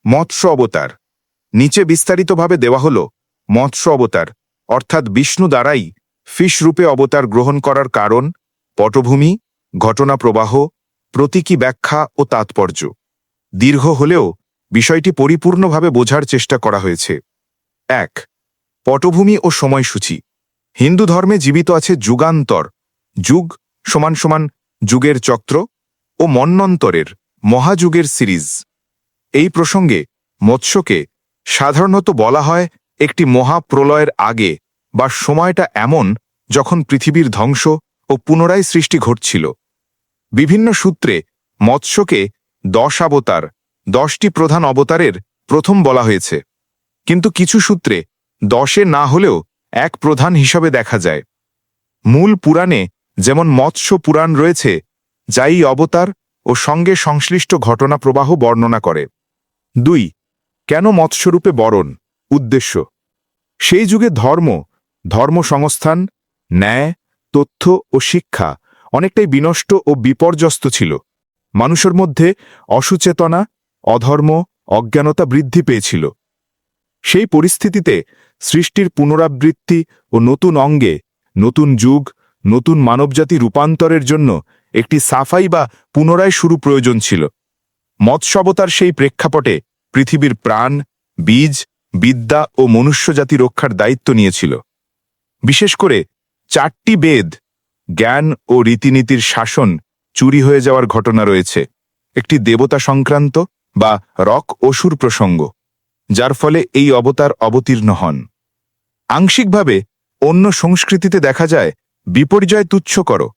মৎস্য অবতার। নিচে বিস্তারিতভাবে দেওয়া হল মৎস্য অবতার অর্থাৎ বিষ্ণু দ্বারাই ফিশ রূপে অবতার গ্রহণ করার কারণ, পটভূমি, ঘটনা প্রবাহ, প্রতীকী ব্যাখ্যা ও তাৎপর্য। দীর্ঘ হলেও বিষয়টি পরিপূর্ণভাবে বোঝার চেষ্টা করা হয়েছে। ১. পটভূমি ও সময়সূচি। হিন্দু ধর্মে জীবিত আছে যুগান্তর, যুগ সমান সমান যুগের চক্র, ও মন্বন্তরের মহাযুগের সিরিজ। এই প্রসঙ্গে মৎস্যকে সাধারণত বলা হয় একটি মহাপ্রলয়ের আগে বা সময়টা এমন যখন পৃথিবীর ধ্বংস ও পুনরায় সৃষ্টি ঘটছিল। বিভিন্ন সূত্রে মৎস্যকে 10 অবতার, 10টি প্রধান অবতারের প্রথম বলা হয়েছে, কিন্তু কিছু সূত্রে 10-এ না হলেও এক প্রধান হিসাবে দেখা যায়। মূল পুরাণে যেমন মৎস্য পুরাণ রয়েছে, যা এই অবতার ও সঙ্গে সংশ্লিষ্ট ঘটনা প্রবাহ বর্ণনা করে। 2. কেন মৎস্যরূপে বরণ? উদ্দেশ্য। সেই যুগে ধর্ম সংস্থান, ন্যায়, তথ্য ও শিক্ষা অনেকটাই বিনষ্ট ও বিপর্যস্ত ছিল। মানুষের মধ্যে অসচেতনা, অধর্ম, অজ্ঞানতা বৃদ্ধি পেয়েছিল। সেই পরিস্থিতিতে সৃষ্টির পুনরাবৃত্তি ও নতুন অঙ্গে, নতুন যুগ, নতুন মানবজাতি রূপান্তরের জন্য একটি সাফাই বা পুনরায় শুরু প্রয়োজন ছিল। মৎস্যাবতার সেই প্রেক্ষাপটে পৃথিবীর প্রাণ, বীজ, বিদ্যা ও মনুষ্যজাতি রক্ষার দায়িত্ব নিয়েছিল। বিশেষ করে 4টি বেদ, জ্ঞান ও রীতিনীতির শাসন চুরি হয়ে যাওয়ার ঘটনা রয়েছে, একটি দেবতা সংক্রান্ত বা রক অসুর প্রসঙ্গ, যার ফলে এই অবতার অবতীর্ণ হন। আংশিকভাবে অন্য সংস্কৃতিতে দেখা যায় বিপর্যয় তুচ্ছ করো,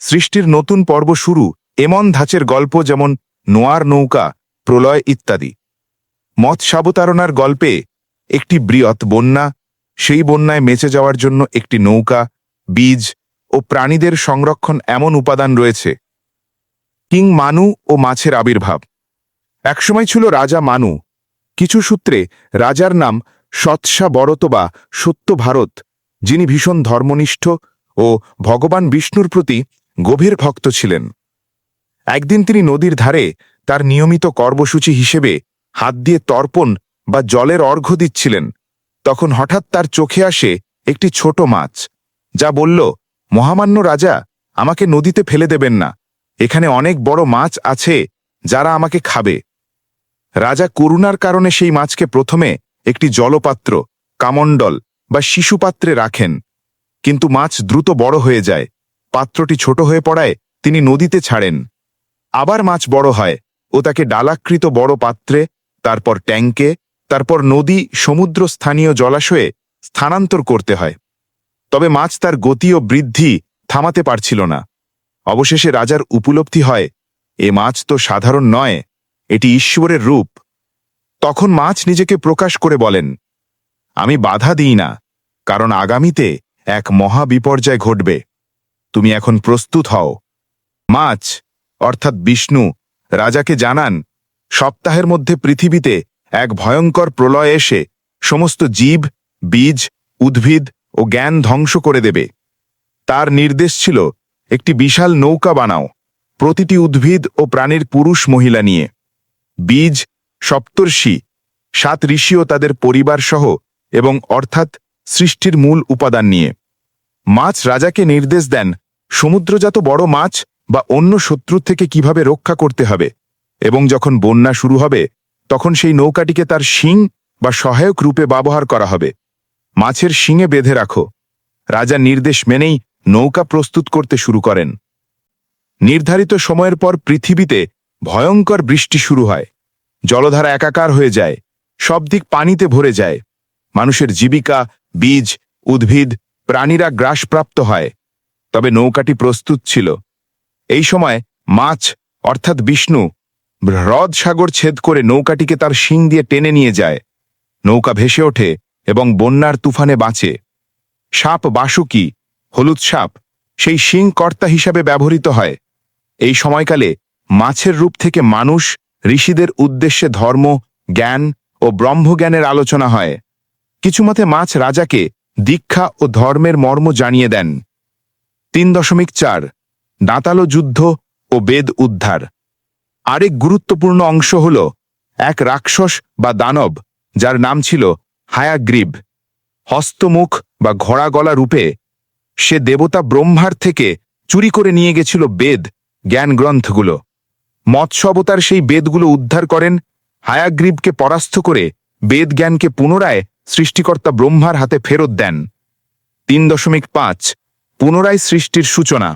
সৃষ্টির নতুন পর্ব শুরু এমন ধাঁচের গল্প, যেমন নোয়ার নৌকা, প্রলয় ইত্যাদি। মৎস্যাবতারণার গল্পে একটি বৃহৎ বন্যা, সেই বন্যায় বেঁচে যাওয়ার জন্য একটি নৌকা, বীজ ও প্রাণীদের সংরক্ষণ এমন উপাদান রয়েছে। কিং মানু ও মাছের আবির্ভাব। একসময় ছিল রাজা মানু। কিছু সূত্রে রাজার নাম সৎসা বরত বা সত্য ভারত, যিনি ভীষণ ধর্মনিষ্ঠ ও ভগবান বিষ্ণুর প্রতি গভীর ভক্ত ছিলেন। একদিন তিনি নদীর ধারে তার নিয়মিত কর্মসূচি হিসেবে হাত দিয়ে তর্পণ বা জলের অর্ঘ্য দিচ্ছিলেন। তখন হঠাৎ তার চোখে আসে একটি ছোট মাছ, যা বলল, মহামান্য রাজা, আমাকে নদীতে ফেলে দেবেন না, এখানে অনেক বড় মাছ আছে যারা আমাকে খাবে। রাজা করুণার কারণে সেই মাছকে প্রথমে একটি জলপাত্র, কামণ্ডল বা শিশুপাত্রে রাখেন, কিন্তু মাছ দ্রুত বড় হয়ে যায়। পাত্রটি ছোট হয়ে পড়ায় তিনি নদীতে ছাড়েন। আবার মাছ বড় হয় ও তাকে ডালাকৃত বড় পাত্রে, তারপর ট্যাঙ্কে, তারপর নদী, সমুদ্র, স্থানীয় জলাশয়ে স্থানান্তর করতে হয়। তবে মাছ তার গতি ও বৃদ্ধি থামাতে পারছিল না। অবশেষে রাজার উপলব্ধি হয়, এ মাছ তো সাধারণ নয়, এটি ঈশ্বরের রূপ। তখন মাছ নিজেকে প্রকাশ করে বলেন, আমি বাধা দিই না, কারণ আগামীতে এক মহা বিপর্যয় ঘটবে। তুমি এখন প্রস্তুত হও। মাছ অর্থাৎ বিষ্ণু রাজাকে জানান, সপ্তাহের মধ্যে পৃথিবীতে এক ভয়ঙ্কর প্রলয় এসে সমস্ত জীব, বীজ, উদ্ভিদ ও জ্ঞান ধ্বংস করে দেবে। তার নির্দেশ ছিল, একটি বিশাল নৌকা বানাও, প্রতিটি উদ্ভিদ ও প্রাণীর পুরুষ মহিলা নিয়ে, বীজ, সপ্তর্ষি, 7 ঋষি ও তাদের পরিবার সহ, এবং অর্থাৎ সৃষ্টির মূল উপাদান নিয়ে। মাছ রাজাকে নির্দেশ দেন সমুদ্রজাত বড় মাছ বা অন্য শত্রু থেকে কিভাবে রক্ষা করতে হবে, এবং যখন বন্যা শুরু হবে তখন সেই নৌকাটিকে তার শিং বা সহায়ক রূপে ব্যবহার করা হবে। মাছের শিঙে বেঁধে রাখো। রাজা নির্দেশ মেনেই নৌকা প্রস্তুত করতে শুরু করেন। নির্ধারিত সময়ের পর পৃথিবীতে ভয়ঙ্কর বৃষ্টি শুরু হয়। জলধারা একাকার হয়ে যায়, সব দিক পানিতে ভরে যায়। মানুষের জীবিকা, বীজ, উদ্ভিদ, প্রাণীরা গ্রাসপ্রাপ্ত হয়। তবে নৌকাটি প্রস্তুত ছিল। এই সময় মাছ অর্থাৎ বিষ্ণু হ্রদ সাগর ছেদ করে নৌকাটিকে তার শিং দিয়ে টেনে নিয়ে যায়। নৌকা ভেসে ওঠে এবং বন্যার তুফানে বাঁচে। সাপ বাসুকি, হলুদ সাপ, সেই শিং কর্তা হিসাবে ব্যবহৃত হয়। এই সময়কালে মাছের রূপ থেকে মানুষ, ঋষিদের উদ্দেশ্যে ধর্ম, জ্ঞান ও ব্রহ্মজ্ঞানের আলোচনা হয়। কিছু মতে মাছ রাজাকে দীক্ষা ও ধর্মের মর্ম জানিয়ে দেন। 3.4 দাঁতালো যুদ্ধ ও বেদ উদ্ধার। আরেক গুরুত্বপূর্ণ অংশ হল এক রাক্ষস বা দানব, যার নাম ছিল হায়াগ্রীব। হস্তমুখ বা ঘোড়া গলা রূপে সে দেবতা ব্রহ্মার থেকে চুরি করে নিয়ে গেছিল বেদ, জ্ঞান গ্রন্থগুলো। মৎস্য অবতার সেই বেদগুলো উদ্ধার করেন, হায়াগ্রীবকে পরাস্ত করে বেদ জ্ঞানকে পুনরায় সৃষ্টিকর্তা ব্রহ্মার হাতে ফেরত দেন। 3.5 পুনরায় সৃষ্টির সূচনা।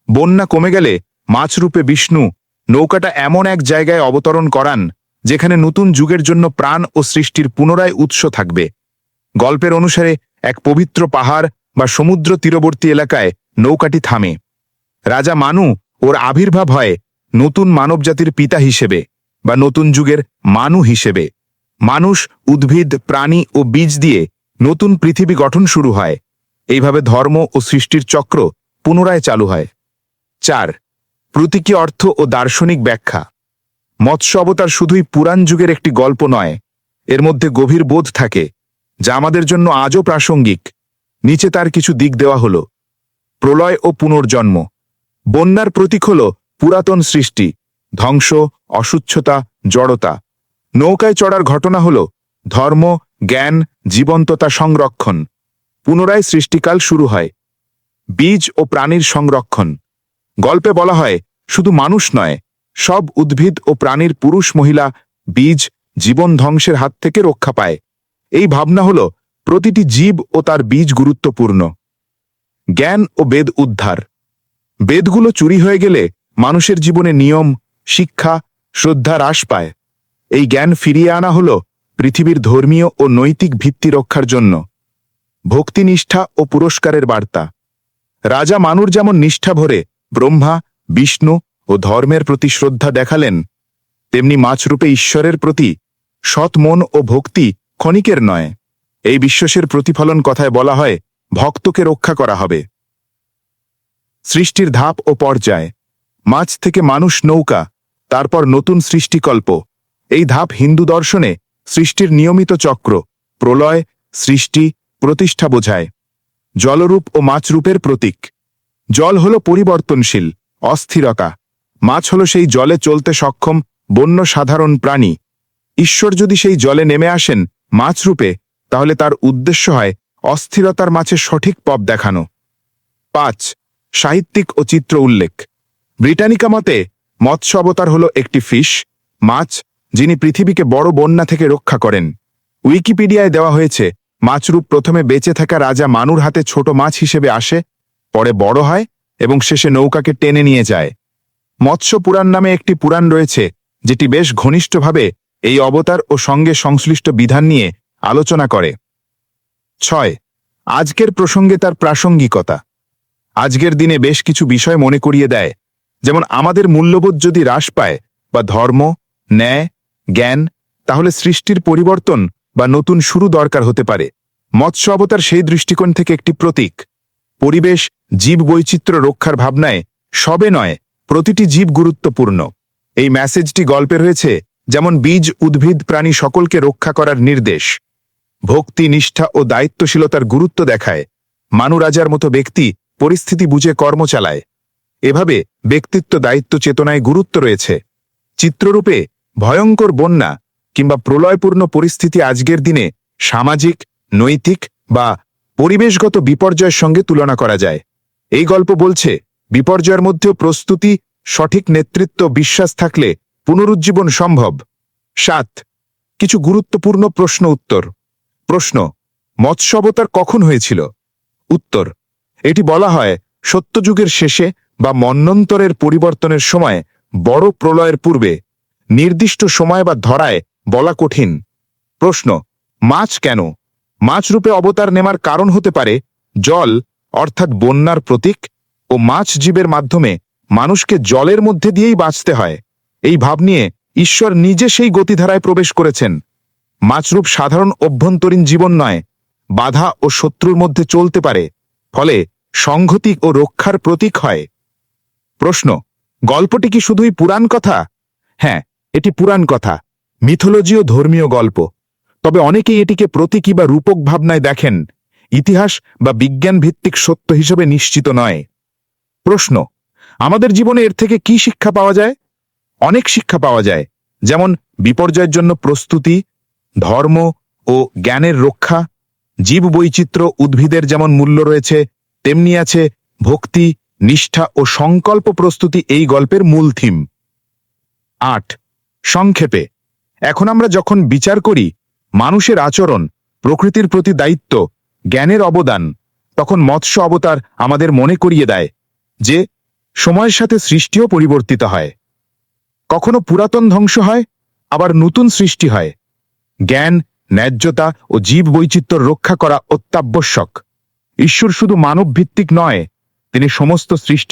বন্যা কমে গেলে মাছরূপে বিষ্ণু নৌকাটা এমন এক জায়গায় অবতরণ করান যেখানে নতুন যুগের জন্য প্রাণ ও সৃষ্টির পুনরায় উৎস থাকবে। গল্পের অনুসারে এক পবিত্র পাহাড় বা সমুদ্র তীরবর্তী এলাকায় নৌকাটি থামে। রাজা মানু ওর আবির্ভাব হয় নতুন মানবজাতির পিতা হিসেবে বা নতুন যুগের মানু হিসেবে। মানুষ, উদ্ভিদ, প্রাণী ও বীজ দিয়ে নতুন পৃথিবী গঠন শুরু হয়। এইভাবে ধর্ম ও সৃষ্টির চক্র পুনরায় চালু হয়। 4 প্রতীকী অর্থ ও দার্শনিক ব্যাখ্যা। মৎস্য অবতার শুধুই পুরাণ যুগের একটি গল্প নয়, এর মধ্যে গভীর বোধ থাকে যা আমাদের জন্য আজও প্রাসঙ্গিক। নিচে তার কিছু দিক দেওয়া হল। প্রলয় ও পুনর্জন্ম। বন্যার প্রতীক হল পুরাতন সৃষ্টি, ধ্বংস, অসুচ্ছতা, জড়তা। নৌকায় চড়ার ঘটনা হল ধর্ম, জ্ঞান, জীবন্ততা সংরক্ষণ। পুনরায় সৃষ্টিকাল শুরু হয়। বীজ ও প্রাণীর সংরক্ষণ। গল্পে বলা হয় শুধু মানুষ নয়, সব উদ্ভিদ ও প্রাণীর পুরুষ মহিলা বীজ জীবন ধ্বংসের হাত থেকে রক্ষা পায়। এই ভাবনা হল প্রতিটি জীব ও তার বীজ গুরুত্বপূর্ণ। জ্ঞান ও বেদ উদ্ধার। বেদগুলো চুরি হয়ে গেলে মানুষের জীবনে নিয়ম, শিক্ষা, শ্রদ্ধা হ্রাস পায়। এই জ্ঞান ফিরিয়ে আনা হল পৃথিবীর ধর্মীয় ও নৈতিক ভিত্তি রক্ষার জন্য। ভক্তিনিষ্ঠা ও পুরস্কারের বার্তা। রাজা মানুর যেমন নিষ্ঠা ভরে ব্রহ্মা, বিষ্ণু ও ধর্মের প্রতি শ্রদ্ধা দেখালেন, তেমনি মাছরূপে ঈশ্বরের প্রতি সৎ মন ও ভক্তি ক্ষণিকের নয়। এই বিশ্বাসের প্রতিফলন কথায় বলা হয় ভক্তকে রক্ষা করা হবে। সৃষ্টির ধাপ ও পর্যায়। মাছ থেকে মানুষ, নৌকা, তারপর নতুন সৃষ্টিকল্প। এই ধাপ হিন্দু দর্শনে সৃষ্টির নিয়মিত চক্র, প্রলয়, সৃষ্টি, প্রতিষ্ঠা বোঝায়। জলরূপ ও মাছরূপের প্রতীক। জল হল পরিবর্তনশীল, অস্থিরতা। মাছ হল সেই জলে চলতে সক্ষম বন্য সাধারণ প্রাণী। ঈশ্বর যদি সেই জলে নেমে আসেন মাছরূপে, তাহলে তার উদ্দেশ্য হয় অস্থিরতার মাঝে সঠিক পথ দেখানো। 5 সাহিত্যিক ও চিত্র উল্লেখ। ব্রিটানিকা মতে মৎস্য অবতার হল একটি ফিশ, মাছ, যিনি পৃথিবীকে বড় বন্যা থেকে রক্ষা করেন। উইকিপিডিয়ায় দেওয়া হয়েছে মাছরূপ প্রথমে বেঁচে থাকা রাজা মানুর হাতে ছোট মাছ হিসেবে আসে, পরে বড় হয় এবং শেষে নৌকাকে টেনে নিয়ে যায়। মৎস্য পুরাণ নামে একটি পুরাণ রয়েছে যেটি বেশ ঘনিষ্ঠভাবে এই অবতার ও সঙ্গে সংশ্লিষ্ট বিধান নিয়ে আলোচনা করে। 6 আজকের প্রসঙ্গে তার প্রাসঙ্গিকতা। আজকের দিনে বেশ কিছু বিষয় মনে করিয়ে দেয়, যেমন আমাদের মূল্যবোধ যদি হ্রাস পায় বা ধর্ম, ন্যায়, জ্ঞান, তাহলে সৃষ্টির পরিবর্তন বা নতুন শুরু দরকার হতে পারে। মৎস্য অবতার সেই দৃষ্টিকোণ থেকে একটি প্রতীক। পরিবেশ, জীব বৈচিত্র্য রক্ষার ভাবনায় সবে নয়, প্রতিটি জীব গুরুত্বপূর্ণ। এই মেসেজটি গল্পে রয়েছে, যেমন বীজ, উদ্ভিদ, প্রাণী সকলকে রক্ষা করার নির্দেশ। ভক্তি, নিষ্ঠা ও দায়িত্বশীলতার গুরুত্ব দেখায়। মানু রাজার মতো ব্যক্তি পরিস্থিতি বুঝে কর্ম চালায়। এভাবে ব্যক্তিত্ব দায়িত্ব চেতনায় গুরুত্ব রয়েছে। চিত্ররূপে ভয়ঙ্কর বন্যা কিংবা প্রলয়পূর্ণ পরিস্থিতি আজকের দিনে সামাজিক, নৈতিক বা পরিবেশগত বিপর্যয়ের সঙ্গে তুলনা করা যায়। এই গল্প বলছে বিপর্যয়ের মধ্যেও প্রস্তুতি, সঠিক নেতৃত্ব, বিশ্বাস থাকলে পুনরুজ্জীবন সম্ভব। 7 কিছু গুরুত্বপূর্ণ প্রশ্ন উত্তর। প্রশ্ন: মৎস্য অবতার কখন হয়েছিল? উত্তর: এটি বলা হয় সত্যযুগের শেষে বা মন্বন্তরের পরিবর্তনের সময়, বড় প্রলয়ের পূর্বে। নির্দিষ্ট সময় বা ধরায় বলা কঠিন। প্রশ্ন: মাছ কেন? মাছ রূপে অবতার নেমার কারণ হতে পারে জল, অর্থাৎ বন্যার প্রতীক, ও মাছ জীবের মাধ্যমে মানুষকে জলের মধ্যে দিয়েই বাঁচতে হয়। এই ভাব নিয়ে ঈশ্বর নিজে সেই গতিধারায় প্রবেশ করেছেন। মাছরূপ সাধারণ অভ্যন্তরীণ জীবন নয়, বাধা ও শত্রুর মধ্যে চলতে পারে, ফলে সংহতি ও রক্ষার প্রতীক হয়। প্রশ্ন: গল্পটি কি শুধুই পুরাণ কথা? হ্যাঁ, এটি পুরাণ কথা, মিথোলজি ও ধর্মীয় গল্প। তবে অনেকেই এটিকে প্রতীকী বা রূপক ভাবনায় দেখেন, ইতিহাস বা বিজ্ঞান ভিত্তিক সত্য হিসেবে নিশ্চিত নয়। প্রশ্ন: আমাদের জীবনে এর থেকে কি শিক্ষা পাওয়া যায়? অনেক শিক্ষা পাওয়া যায়। যেমন বিপর্যয়ের জন্য প্রস্তুতি, ধর্ম ও জ্ঞানের রক্ষা, জীববৈচিত্র্য উদ্ভিদের যেমন মূল্য রয়েছে, তেমনি আছে ভক্তি, নিষ্ঠা ও সংকল্প প্রস্তুতি এই গল্পের মূল থিম। 8 সংক্ষেপে, এখন আমরা যখন বিচার করি মানুষের আচরণ, প্রকৃতির প্রতি দায়িত্ব, জ্ঞানের অবদান, তখন মৎস্য অবতার আমাদের মনে করিয়ে দেয় যে সময়ের সাথে সৃষ্টিও পরিবর্তিত হয়। কখনো পুরাতন ধ্বংস হয়, আবার নতুন সৃষ্টি হয়। জ্ঞান, ন্যায্যতা ও জীব বৈচিত্র্য রক্ষা করা অত্যাবশ্যক। ঈশ্বর শুধু মানব ভিত্তিক নয়, তিনি সমস্ত সৃষ্টি